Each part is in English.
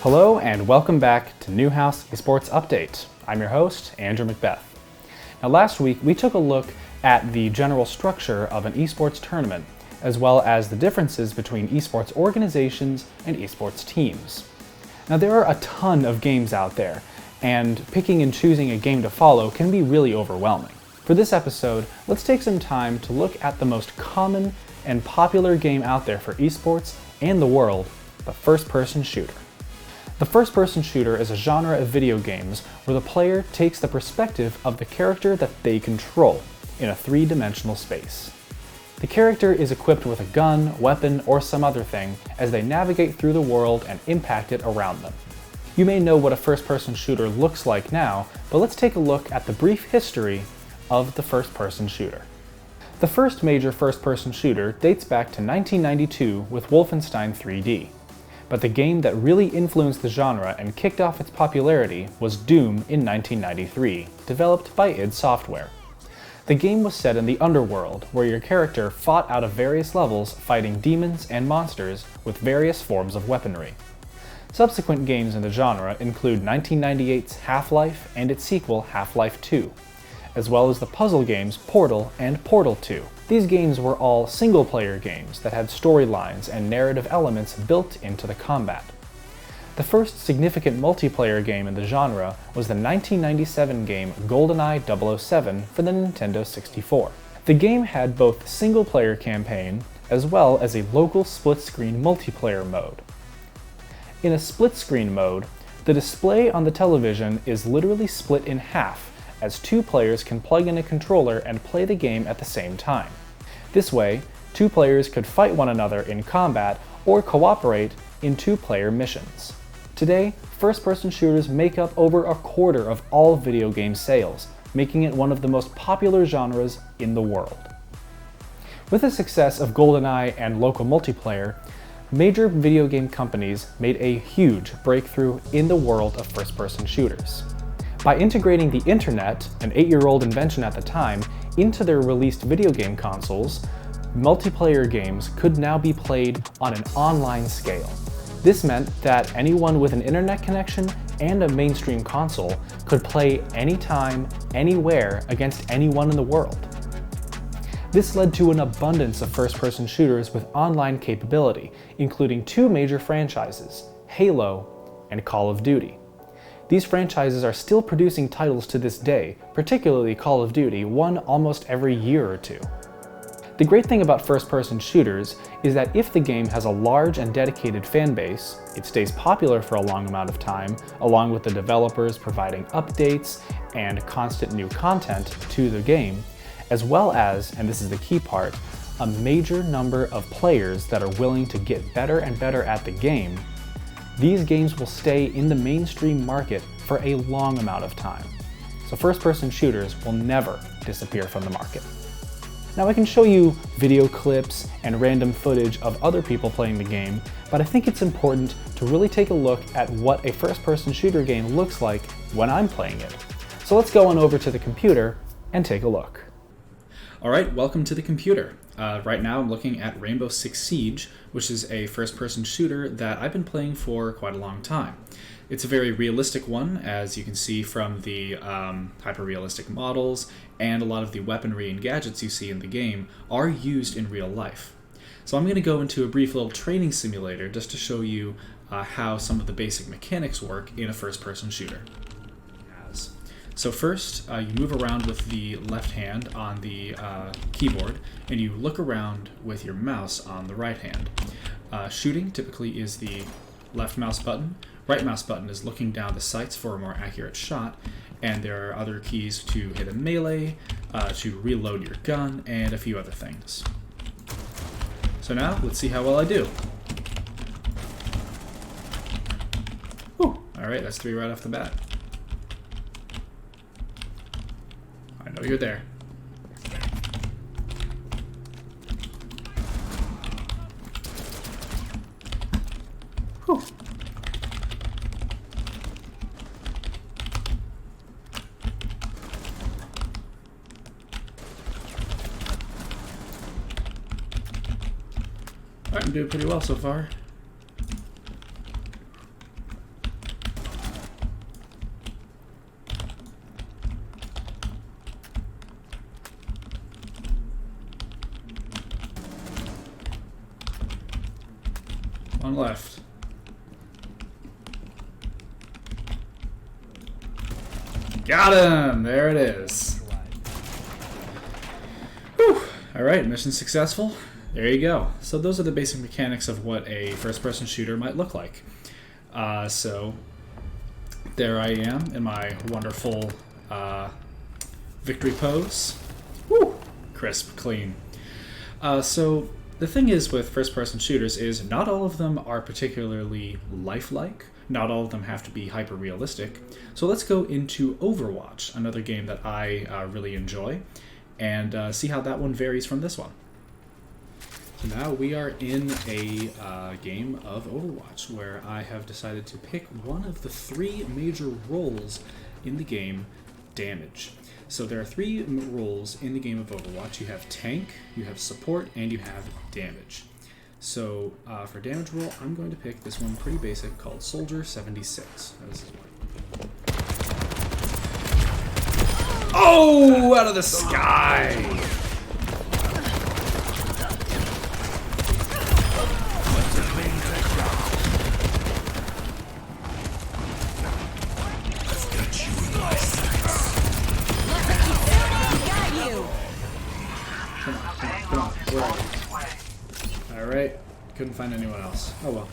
Hello and welcome back to Newhouse Esports Update. I'm your host, Andrew Macbeth. Now last week we took a look at the general structure of an esports tournament, as well as the differences between esports organizations and esports teams. Now there are a ton of games out there, and picking and choosing a game to follow can be really overwhelming. For this episode, let's take some time to look at the most common and popular game out there for esports and the world, the first-person shooter. The first-person shooter is a genre of video games where the player takes the perspective of the character that they control in a three-dimensional space. The character is equipped with a gun, weapon, or some other thing as they navigate through the world and impact it around them. You may know what a first-person shooter looks like now, but let's take a look at the brief history of the first-person shooter. The first major first-person shooter dates back to 1992 with Wolfenstein 3D. But the game that really influenced the genre and kicked off its popularity was Doom in 1993, developed by id Software. The game was set in the underworld, where your character fought out of various levels fighting demons and monsters with various forms of weaponry. Subsequent games in the genre include 1998's Half-Life and its sequel Half-Life 2, as well as the puzzle games Portal and Portal 2. These games were all single-player games that had storylines and narrative elements built into the combat. The first significant multiplayer game in the genre was the 1997 game GoldenEye 007 for the Nintendo 64. The game had both single-player campaign as well as a local split-screen multiplayer mode. In a split-screen mode, the display on the television is literally split in half, as two players can plug in a controller and play the game at the same time. This way, two players could fight one another in combat or cooperate in two-player missions. Today, first-person shooters make up over a quarter of all video game sales, making it one of the most popular genres in the world. With the success of GoldenEye and local multiplayer, major video game companies made a huge breakthrough in the world of first-person shooters. By integrating the internet, an 8-year-old invention at the time, into their released video game consoles, multiplayer games could now be played on an online scale. This meant that anyone with an internet connection and a mainstream console could play anytime, anywhere, against anyone in the world. This led to an abundance of first-person shooters with online capability, including two major franchises, Halo and Call of Duty. These franchises are still producing titles to this day, particularly Call of Duty, one almost every year or two. The great thing about first-person shooters is that if the game has a large and dedicated fan base, it stays popular for a long amount of time, along with the developers providing updates and constant new content to the game, as well as, and this is the key part, a major number of players that are willing to get better and better at the game. These games will stay in the mainstream market for a long amount of time. So first-person shooters will never disappear from the market. Now I can show you video clips and random footage of other people playing the game, but I think it's important to really take a look at what a first-person shooter game looks like when I'm playing it. So let's go on over to the computer and take a look. Alright, welcome to the computer. Right now I'm looking at Rainbow Six Siege, which is a first-person shooter that I've been playing for quite a long time. It's a very realistic one, as you can see from the hyper-realistic models, and a lot of the weaponry and gadgets you see in the game are used in real life. So I'm going to go into a brief little training simulator just to show you how some of the basic mechanics work in a first-person shooter. So first, you move around with the left hand on the keyboard, and you look around with your mouse on the right hand. Shooting typically is the left mouse button. Right mouse button is looking down the sights for a more accurate shot, and there are other keys to hit a melee, to reload your gun, and a few other things. So now, let's see how well I do. Whew. Alright, that's 3 right off the bat. I know you're there. Whew. Alright, I'm doing pretty well so far. One left. Got him! There it is. Whew. Alright, mission successful. There you go. So those are the basic mechanics of what a first-person shooter might look like. So there I am in my wonderful victory pose. Woo! Crisp, clean. So the thing is with first-person shooters is not all of them are particularly lifelike. Not all of them have to be hyper-realistic. So let's go into Overwatch, another game that I really enjoy, and see how that one varies from this one. So now we are in a game of Overwatch where I have decided to pick one of the 3 major roles in the game, damage. So there are 3 roles in the game of Overwatch. You have tank, you have support, and you have damage. So for damage role, I'm going to pick this one pretty basic called Soldier 76. This is one. Oh, out of the sky! Come on, where are you? Alright, couldn't find anyone else. Oh well.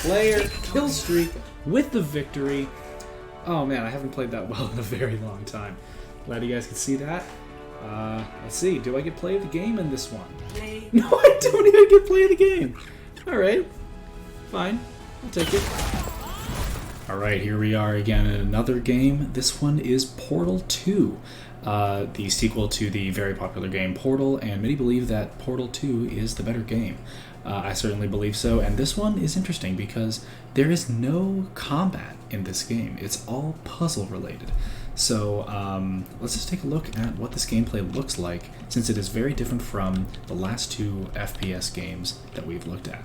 Player kill streak with the victory. Oh man, I haven't played that well in a very long time. Glad you guys can see that. Let's see, do I get play of the game in this one? No, I don't even get play of the game. Alright, fine, I'll take it. Alright, here we are again in another game. This one is Portal 2, the sequel to the very popular game Portal, and many believe that Portal 2 is the better game. I certainly believe so, and this one is interesting because there is no combat in this game. It's all puzzle related. So let's just take a look at what this gameplay looks like, since it is very different from the last 2 FPS games that we've looked at.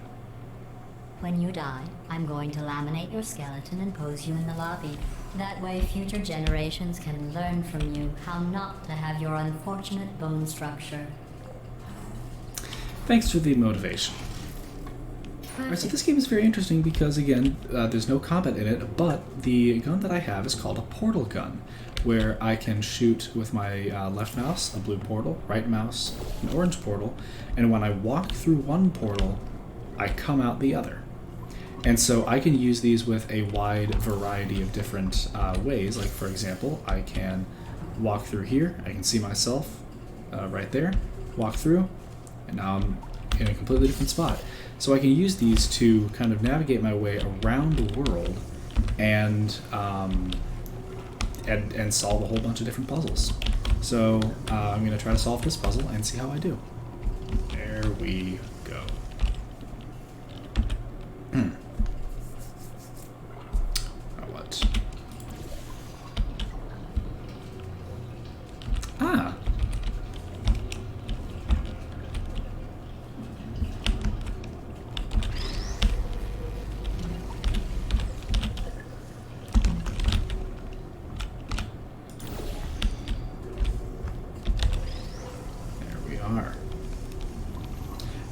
When you die, I'm going to laminate your skeleton and pose you in the lobby. That way future generations can learn from you how not to have your unfortunate bone structure. Thanks for the motivation. Alright, so this game is very interesting because, again, there's no combat in it, but the gun that I have is called a portal gun, where I can shoot with my left mouse, a blue portal, right mouse, an orange portal, and when I walk through one portal, I come out the other. And so I can use these with a wide variety of different ways. Like, for example, I can walk through here, I can see myself right there, walk through, and now I'm in a completely different spot. So I can use these to kind of navigate my way around the world and solve a whole bunch of different puzzles. So I'm going to try to solve this puzzle and see how I do. There we go. Now what? Ah!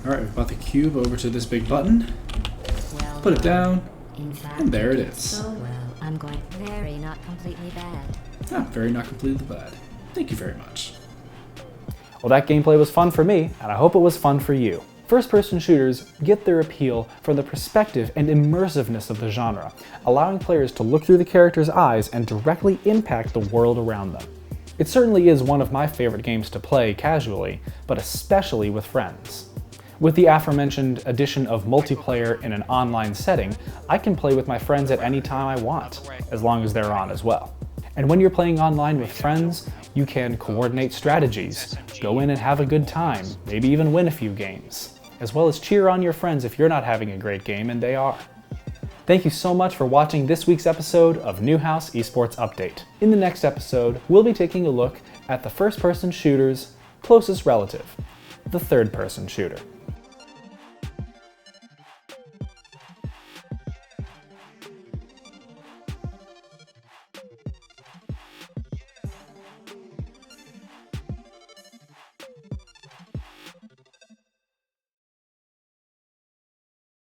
Alright, we've brought the cube over to this big button. Well, put it down, in fact, and there it is. So well, I'm going very not completely bad. Ah, very not completely bad. Thank you very much. Well, that gameplay was fun for me, and I hope it was fun for you. First-person shooters get their appeal from the perspective and immersiveness of the genre, allowing players to look through the character's eyes and directly impact the world around them. It certainly is one of my favorite games to play casually, but especially with friends. With the aforementioned addition of multiplayer in an online setting, I can play with my friends at any time I want, as long as they're on as well. And when you're playing online with friends, you can coordinate strategies, go in and have a good time, maybe even win a few games, as well as cheer on your friends if you're not having a great game and they are. Thank you so much for watching this week's episode of Newhouse Esports Update. In the next episode, we'll be taking a look at the first-person shooter's closest relative, the third-person shooter.